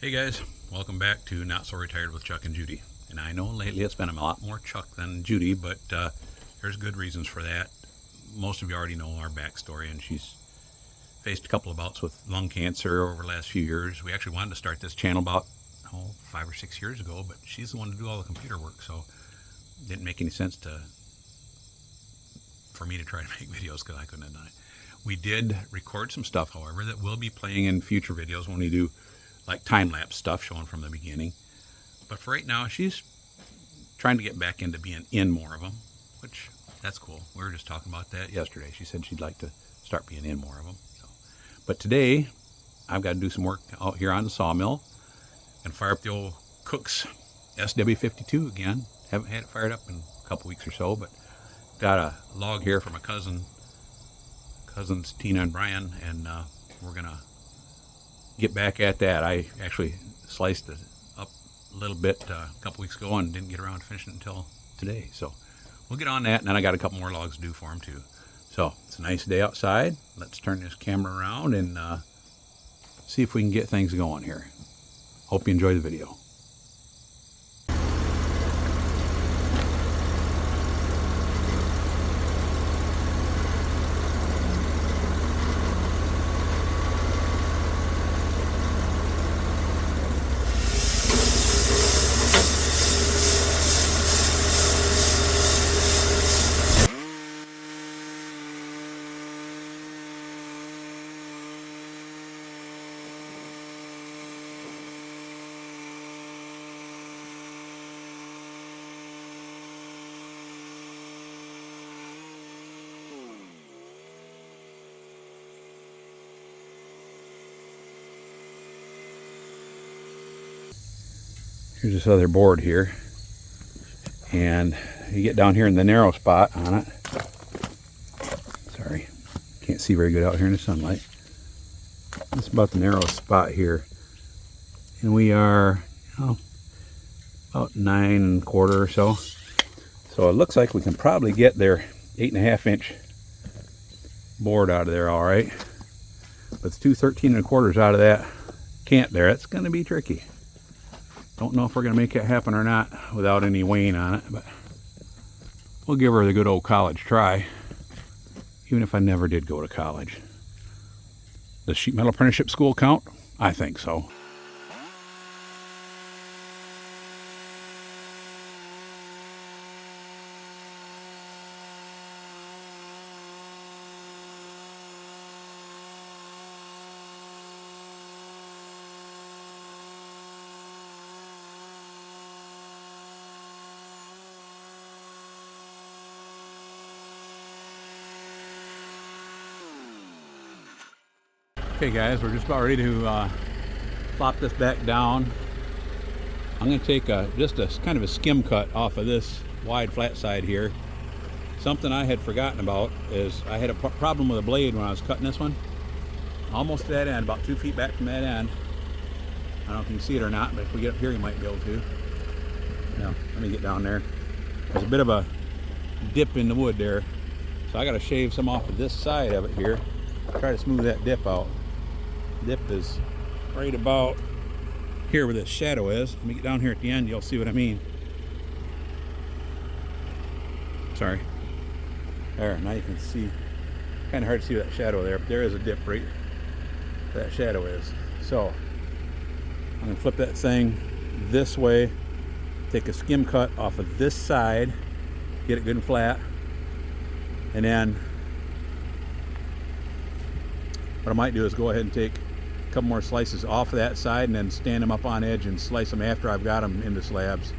Hey guys, welcome back to Not So Retired with Chuck and Judy. And I know lately it's been a lot more Chuck than Judy, but there's good reasons for that. Most of you already know our backstory, and she's faced a couple of bouts with lung cancer over the last few years. We actually wanted to start this channel about 5 or 6 years ago, but she's the one to do all the computer work, so it didn't make any sense for me to try to make videos because I couldn't have done it. We did record some stuff, however, that will be playing in future videos when we do like time-lapse stuff showing from the beginning. But for right now, she's trying to get back into being in more of them, which that's cool. We were just talking about that yesterday. She said she'd like to start being in more of them. So, but today, I've got to do some work out here on the sawmill and fire up the old Cook's SW52 again. Haven't had it fired up in a couple weeks or so, but got a log here from a cousins Tina and Brian, and we're gonna get back at that. I actually sliced it up a little bit a couple weeks ago and didn't get around to finishing it until today. So we'll get on that, and then I got a couple more logs to do for them too. So it's a nice day outside. Let's turn this camera around and see if we can get things going here. Hope you enjoy the video. Here's this other board here, and you get down here in the narrow spot on it. Sorry, can't see very good out here in the sunlight. This is about the narrowest spot here, and we are about 9 1/4 or so. So it looks like we can probably get their 8.5 inch board out of there all right, but it's 2 13 1/4s out of that cant there. It's going to be tricky. Don't know if we're going to make it happen or not without any weighing on it, but we'll give her the good old college try, even if I never did go to college. Does sheet metal apprenticeship school count? I think so. Okay guys, we're just about ready to flop this back down. I'm going to take just a kind of a skim cut off of this wide flat side here. Something I had forgotten about is I had a problem with a blade when I was cutting this one. Almost to that end, about 2 feet back from that end. I don't know if you can see it or not, but if we get up here you might be able to. Now, let me get down there. There's a bit of a dip in the wood there. So I got to shave some off of this side of it here. Try to smooth that dip out. Dip is right about here where this shadow is. Let me get down here at the end, you'll see what I mean. Sorry. There, now you can see. Kind of hard to see that shadow there, but there is a dip right where that shadow is. So I'm going to flip that thing this way, take a skim cut off of this side, get it good and flat, and then what I might do is go ahead and take a couple more slices off of that side and then stand them up on edge and slice them after I've got them into slabs.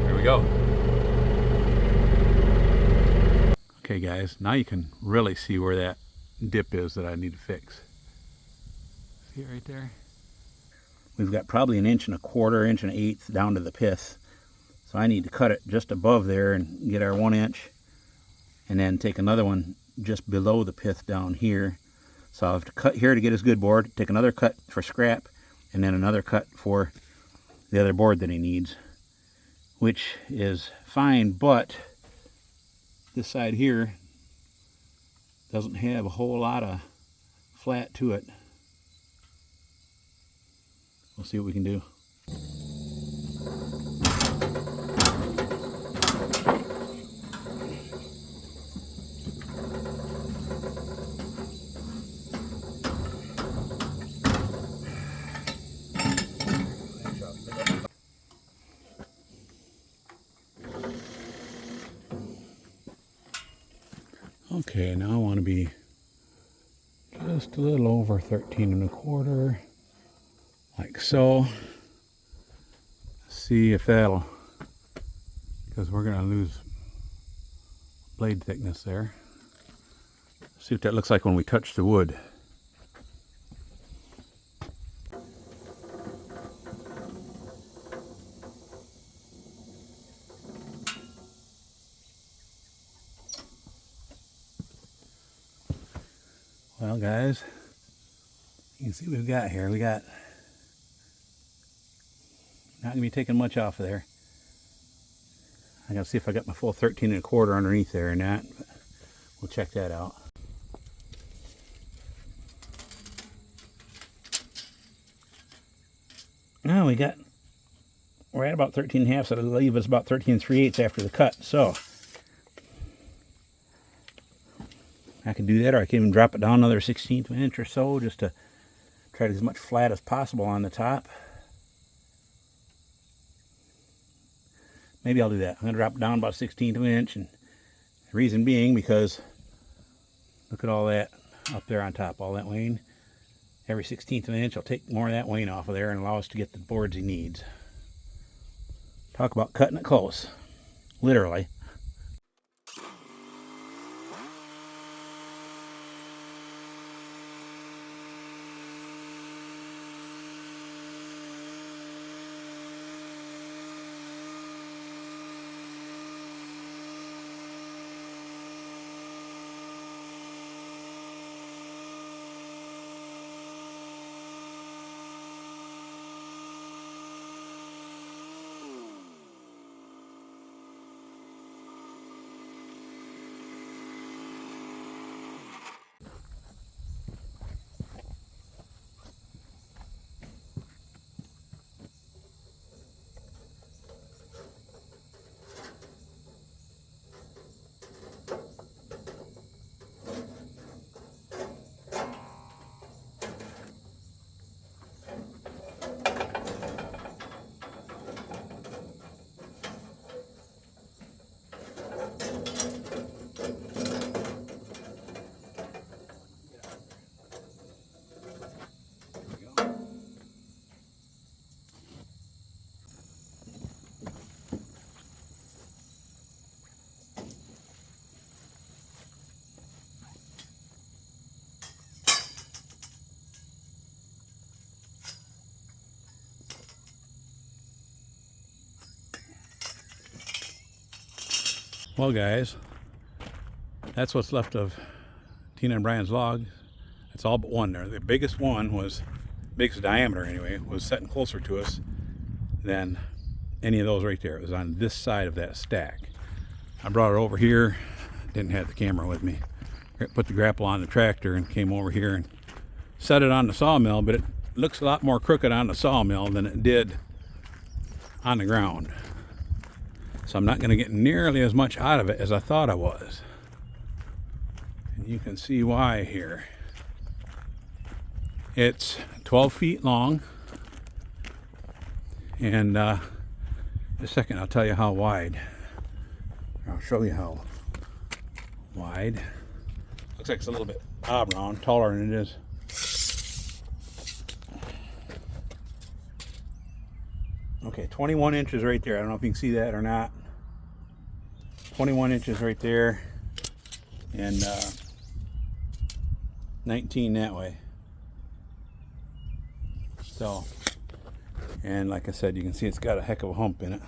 There we go. Okay guys, now you can really see where that dip is that I need to fix. See it right there? We've got probably 1 1/4 inch, 1/8 down to the pith. So I need to cut it just above there and get our 1 inch, and then take another one just below the pith down here. So I'll have to cut here to get his good board, take another cut for scrap, and then another cut for the other board that he needs. which is fine, but this side here doesn't have a whole lot of flat to it. We'll see what we can do. Okay, now I want to be just a little over 13 1/4, like so. See if that'll, because we're going to lose blade thickness there. See what that looks like when we touch the wood. Well, guys, you can see what we've got here. We got, not going to be taking much off of there. I got to see if I got my full 13 1/4 underneath there or not. We'll check that out. Now we're at about 13 1/2, so it'll leave us about 13 3/8 after the cut. So I can do that, or I can even drop it down another 1/16 of an inch or so, just to try to get as much flat as possible on the top. Maybe I'll do that. I'm going to drop it down about 1/16 of an inch, and the reason being because look at all that up there on top, all that wane. Every 1/16 of an inch will take more of that wane off of there and allow us to get the boards he needs. Talk about cutting it close, literally. Well, guys, that's what's left of Tina and Brian's log. It's all but one there. The biggest one was, biggest diameter anyway, was sitting closer to us than any of those right there. It was on this side of that stack. I brought it over here, didn't have the camera with me. Put the grapple on the tractor and came over here and set it on the sawmill, but it looks a lot more crooked on the sawmill than it did on the ground. So I'm not going to get nearly as much out of it as I thought I was. And you can see why here. It's 12 feet long. And in a second I'll tell you how wide. I'll show you how wide. Looks like it's a little bit oblong, taller than it is. Okay, 21 inches right there. I don't know if you can see that or not. 21 inches right there, and 19 that way. So, and like I said, you can see it's got a heck of a hump in it.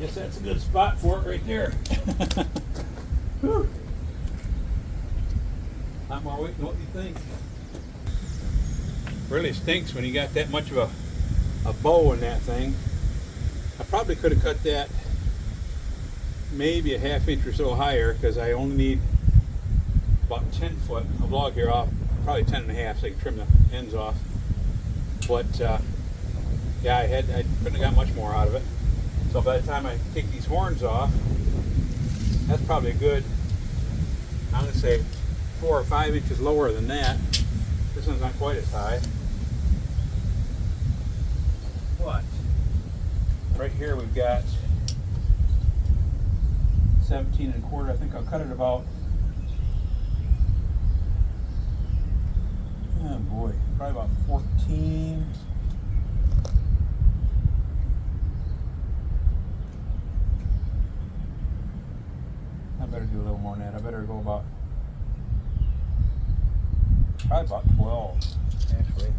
guess that's a good spot for it right there. Whew. Not more weight than what you think. Really stinks when you got that much of a bow in that thing. I probably could have cut that maybe a ½ inch or so higher, because I only need about 10 foot of log here off, probably 10 1/2, so I can trim the ends off. But yeah, I couldn't have got much more out of it. So by the time I take these horns off, that's probably a good, I'm going to say 4 or 5 inches lower than that. This one's not quite as high. But right here we've got 17 1/4. I think I'll cut it about, oh boy, probably about 14. I better do a little more than that. I better go about, probably about 12, actually.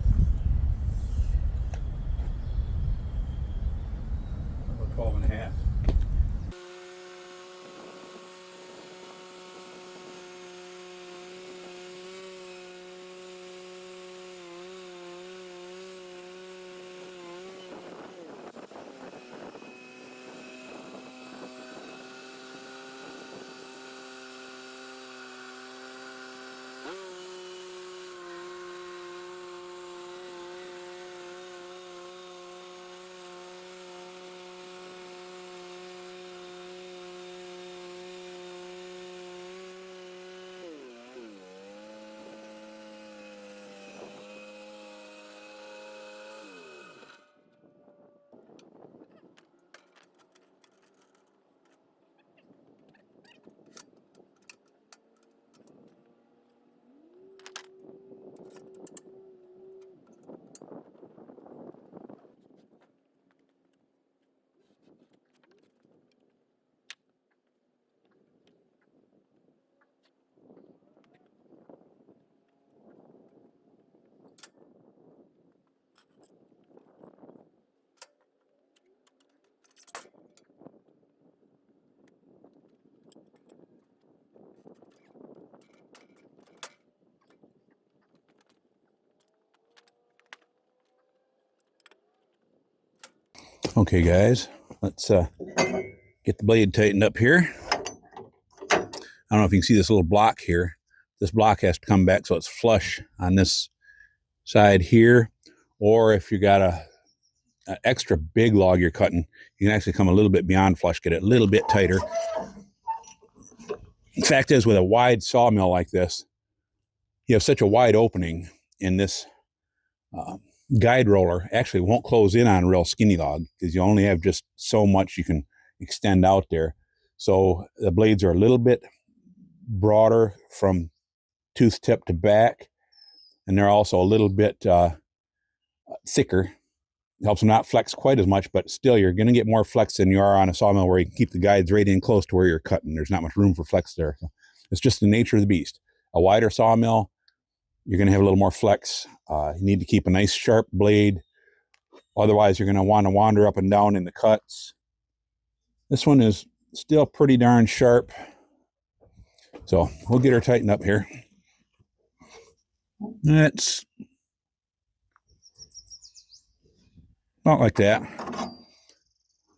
About 12 1/2. Okay guys, let's get the blade tightened up here. I don't know if you can see this little block here. This block has to come back so it's flush on this side here, or if you got a extra big log you're cutting, you can actually come a little bit beyond flush, get it a little bit tighter. The fact is, with a wide sawmill like this, you have such a wide opening in this guide roller actually won't close in on a real skinny log, because you only have just so much you can extend out there. So the blades are a little bit broader from tooth tip to back, and they're also a little bit thicker. It helps them not flex quite as much, but still you're going to get more flex than you are on a sawmill where you can keep the guides right in close to where you're cutting. There's not much room for flex there. So it's just the nature of the beast. A wider sawmill, you're going to have a little more flex. You need to keep a nice sharp blade. Otherwise, you're going to want to wander up and down in the cuts. This one is still pretty darn sharp. So we'll get her tightened up here. That's not like that.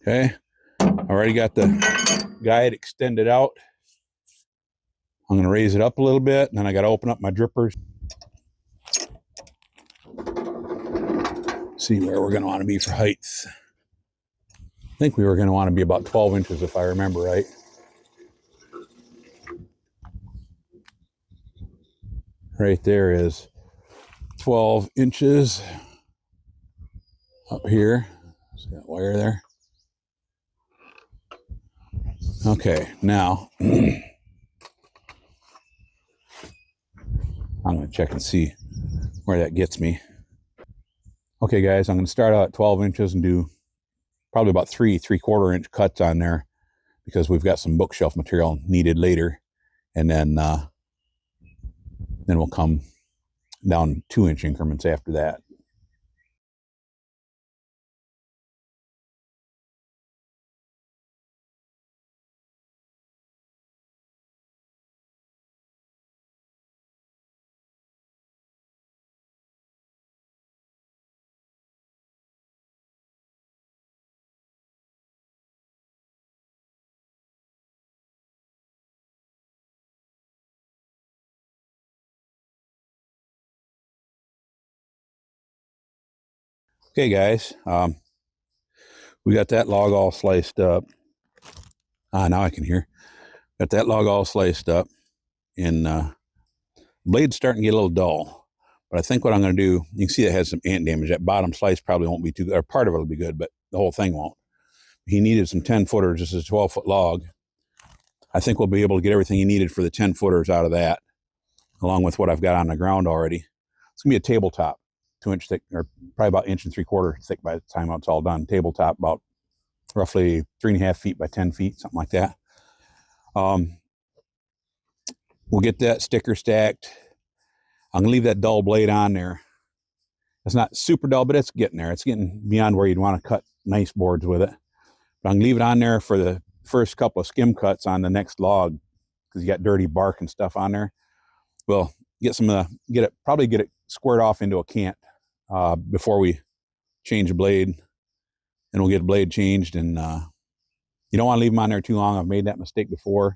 Okay. Already got the guide extended out. I'm going to raise it up a little bit, and then I got to open up my drippers. See where we're going to want to be for height. I think we were going to want to be about 12 inches if I remember right. Right there is 12 inches up here. See that wire there? Okay, now I'm going to check and see where that gets me. Okay guys, I'm going to start out at 12 inches and do probably about 3/4 inch cuts on there, because we've got some bookshelf material needed later. And then we'll come down 2-inch increments after that. Okay, guys, we got that log all sliced up. Now I can hear. Got that log all sliced up, and blade's starting to get a little dull. But I think what I'm going to do, you can see it has some ant damage. That bottom slice probably won't be too good, or part of it will be good, but the whole thing won't. He needed some 10-footers. This is a 12-foot log. I think we'll be able to get everything he needed for the 10-footers out of that, along with what I've got on the ground already. It's going to be a tabletop, 2-inch thick, or probably about 1.75 inches thick by the time it's all done. Tabletop, about roughly 3.5 feet by 10 feet, something like that. We'll get that sticker stacked. I'm gonna leave that dull blade on there. It's not super dull, but it's getting there. It's getting beyond where you'd want to cut nice boards with it. But I'm gonna leave it on there for the first couple of skim cuts on the next log, because you got dirty bark and stuff on there. We'll get some of the, probably get it squared off into a cant before we change the blade. And we'll get the blade changed. And you don't want to leave them on there too long. I've made that mistake before.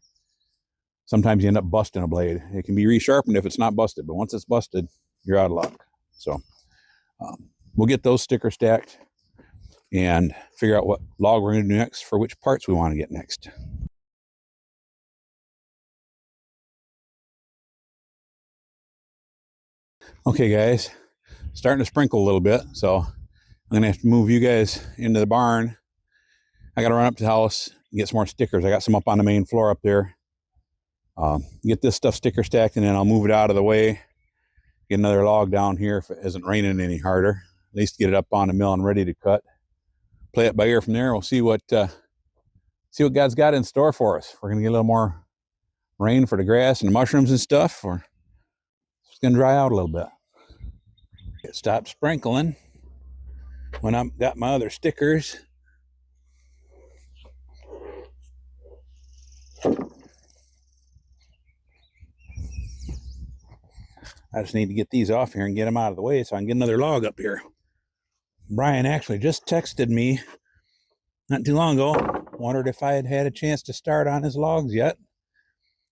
Sometimes you end up busting a blade. It can be resharpened if it's not busted, but once it's busted, you're out of luck. So we'll get those stickers stacked and figure out what log we're going to do next for which parts we want to get next. Okay, guys, starting to sprinkle a little bit, so I'm going to have to move you guys into the barn. I got to run up to the house and get some more stickers. I got some up on the main floor up there. Get this stuff sticker stacked, and then I'll move it out of the way. Get another log down here if it isn't raining any harder. At least get it up on the mill and ready to cut. Play it by ear from there. We'll see what God's got in store for us. We're gonna get a little more rain for the grass and the mushrooms and stuff, or it's gonna dry out a little bit. It stopped sprinkling when I got my other stickers. I just need to get these off here and get them out of the way so I can get another log up here. Brian actually just texted me not too long ago, wondered if I had had a chance to start on his logs yet.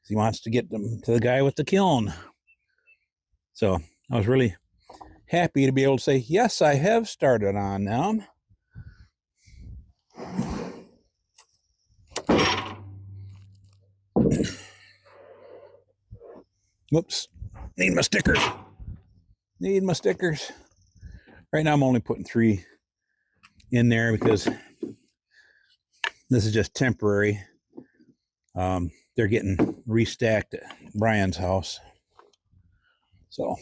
He wants to get them to the guy with the kiln. So I was really happy to be able to say, yes, I have started on them. Whoops. Need my stickers. Right now I'm only putting 3 in there because this is just temporary. They're getting restacked at Brian's house. So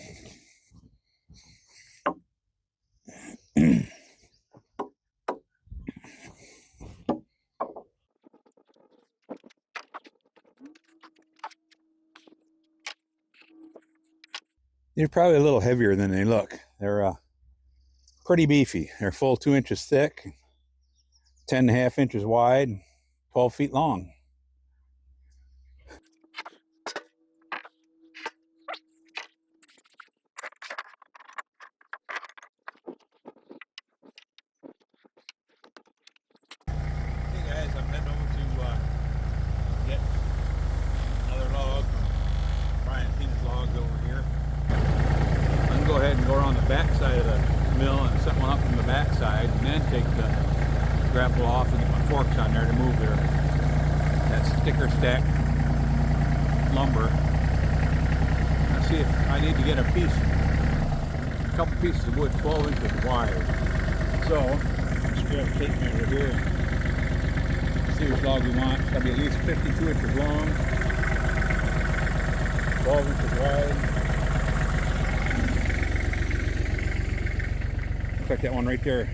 they're probably a little heavier than they look. They're pretty beefy. They're full 2 inches thick, 10.5 inches wide, 12 feet long. Hey guys, I'm heading over to get another log from Brian Tina's logs over here. I'm going to go ahead and go around the back side of the mill and set one up from the back side, and then take the grapple off and get my forks on there to move that sticker stack lumber. Let's see if I need to get a couple pieces of wood 12 inches wide. So just grab a tape measure here and see which log we want. It's got to be at least 52 inches long, 12 inches wide. Looks like that one right there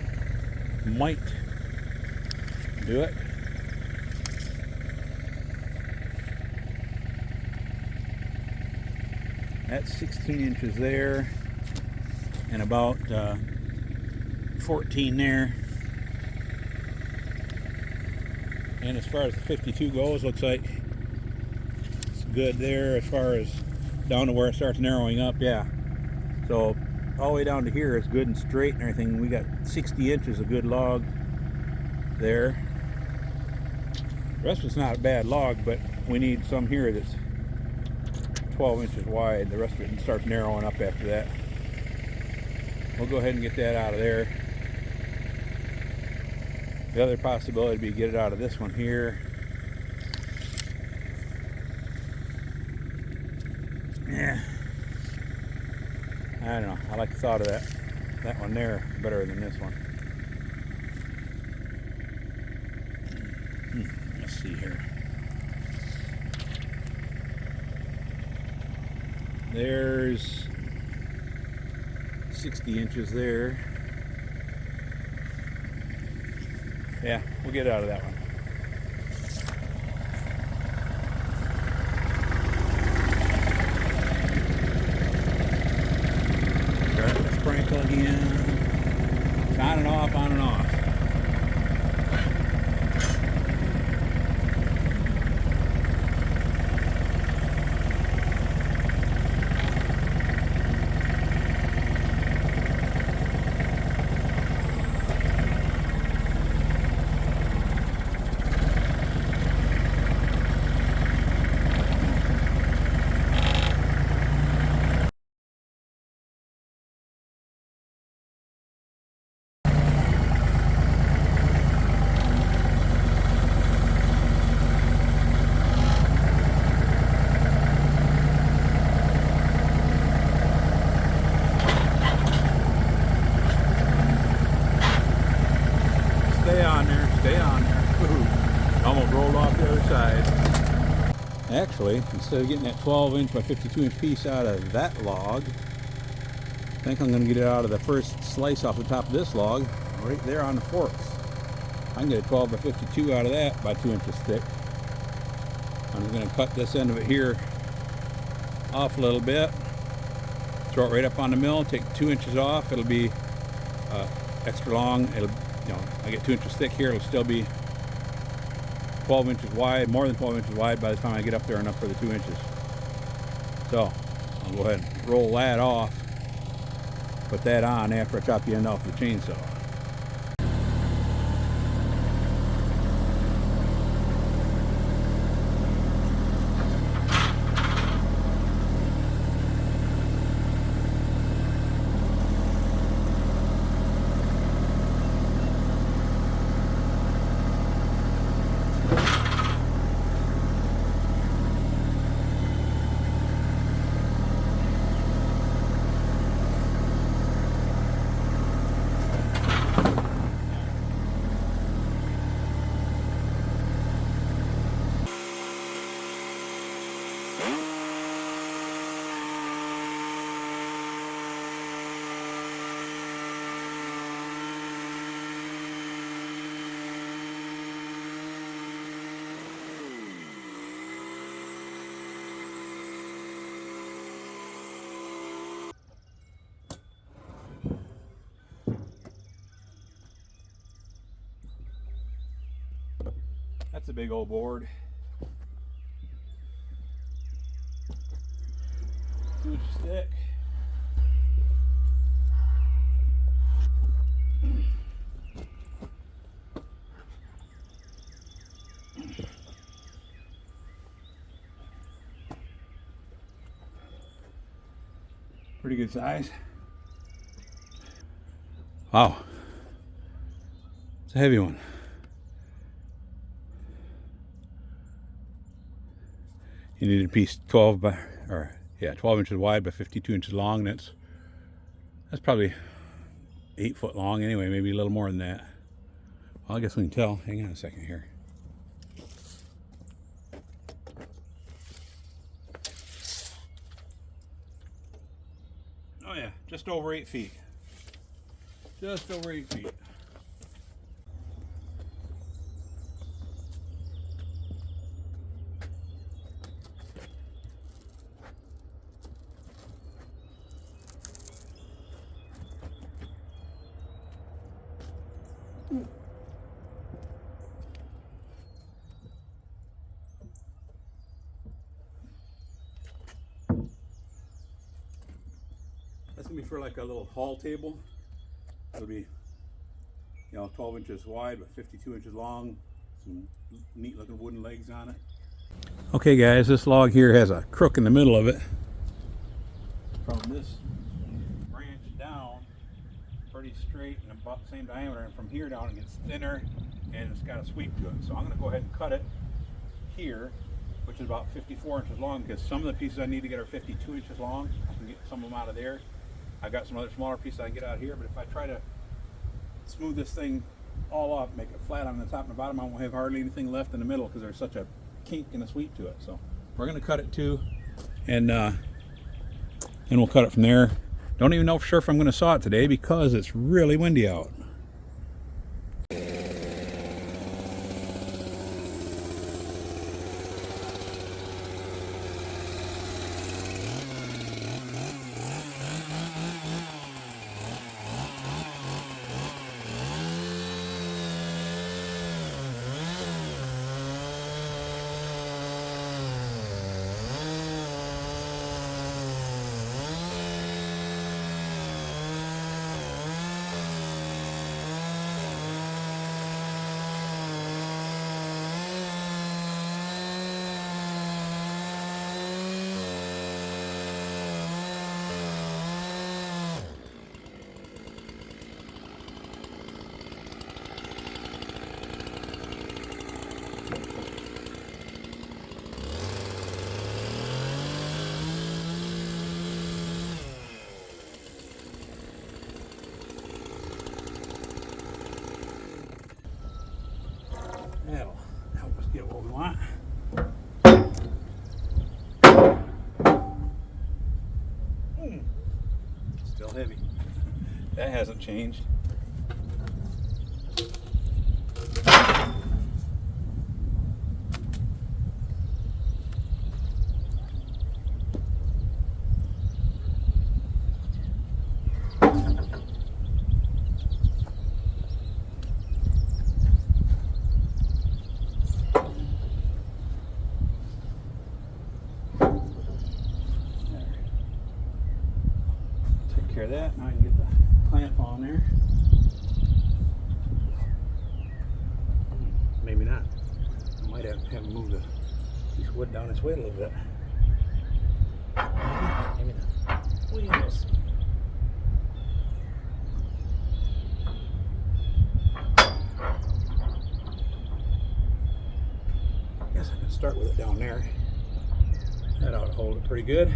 might do it. That's 16 inches there and about 14 there. And as far as the 52 goes, looks like it's good there as far as down to where it starts narrowing up. Yeah, so all the way down to here is good and straight and everything. We got 60 inches of good log there. The rest of it's not a bad log, but we need some here that's 12 inches wide. The rest of it starts narrowing up after that. We'll go ahead and get that out of there. The other possibility would be to get it out of this one here. Yeah, I don't know. I like the thought of that one there better than this one. Let's see here. There's 60 inches there. Yeah, we'll get out of that one. Start the sprinkle again. It's on and off, on and off. Stay on there, stay on there. Ooh, almost rolled off the other side. Actually, instead of getting that 12-inch by 52-inch piece out of that log, I think I'm going to get it out of the first slice off the top of this log, right there on the forks. I can get a 12 by 52 out of that by 2 inches thick. I'm just going to cut this end of it here off a little bit, throw it right up on the mill, take 2 inches off. It'll be extra long. It'll, you know, I get 2 inches thick here. It'll still be 12 inches wide, more than 12 inches wide by the time I get up there enough for the 2 inches. So I'll go ahead and roll that off, put that on after I chop the end off the chainsaw. That's a big old board. 2 inches thick. Pretty good size. Wow. It's a heavy one. You need a piece 12 inches wide by 52 inches long. That's probably 8 foot long anyway, maybe a little more than that. Well, I guess we can tell. Hang on a second here. Oh yeah, just over 8 feet. Just over 8 feet. That's gonna be for like a little haul table. It'll be, 12 inches wide but 52 inches long. Some neat looking wooden legs on it. Okay guys, this log here has a crook in the middle of it. From this branch down, pretty straight and about the same diameter, and from here down it gets thinner and it's got a sweep to it. So I'm going to go ahead and cut it here, which is about 54 inches long, because some of the pieces I need to get are 52 inches long. I can get some of them out of there. I've got some other smaller pieces I can get out here, but if I try to smooth this thing all up, make it flat on the top and the bottom, I won't have hardly anything left in the middle because there's such a kink and a sweep to it. So we're going to cut it too, and then we'll cut it from there. Don't even know for sure if I'm going to saw it today because it's really windy out. That'll help us get what we want. Still heavy. That hasn't changed. Care of that. Now I can get the clamp on there. Maybe not. I might have to move the piece of wood down its way a little bit. Maybe not. We will see. Guess I can start with it down there. That ought to hold it pretty good.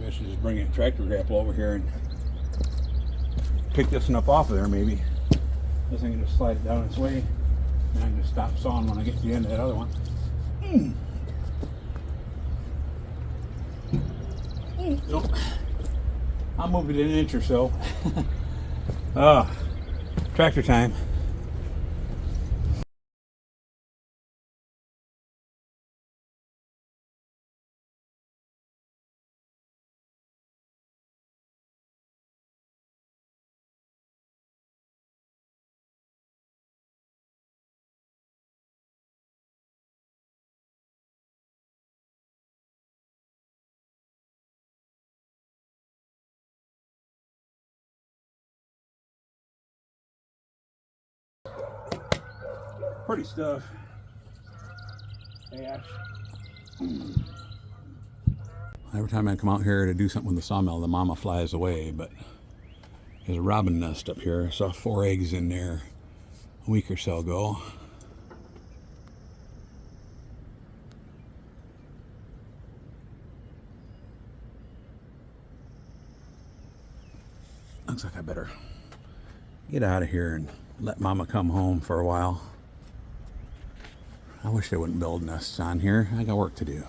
I should just bring a tractor grapple over here and pick this one up off of there maybe. This thing can just slide it down its way, and I can just stop sawing when I get to the end of that other one. Nope. I'll move it an inch or so. Tractor time. Pretty stuff. Ash. Every time I come out here to do something with the sawmill, the mama flies away, but there's a robin nest up here. I saw 4 eggs in there a week or so ago. Looks like I better get out of here and let mama come home for a while. I wish they wouldn't build nests on here. I got work to do.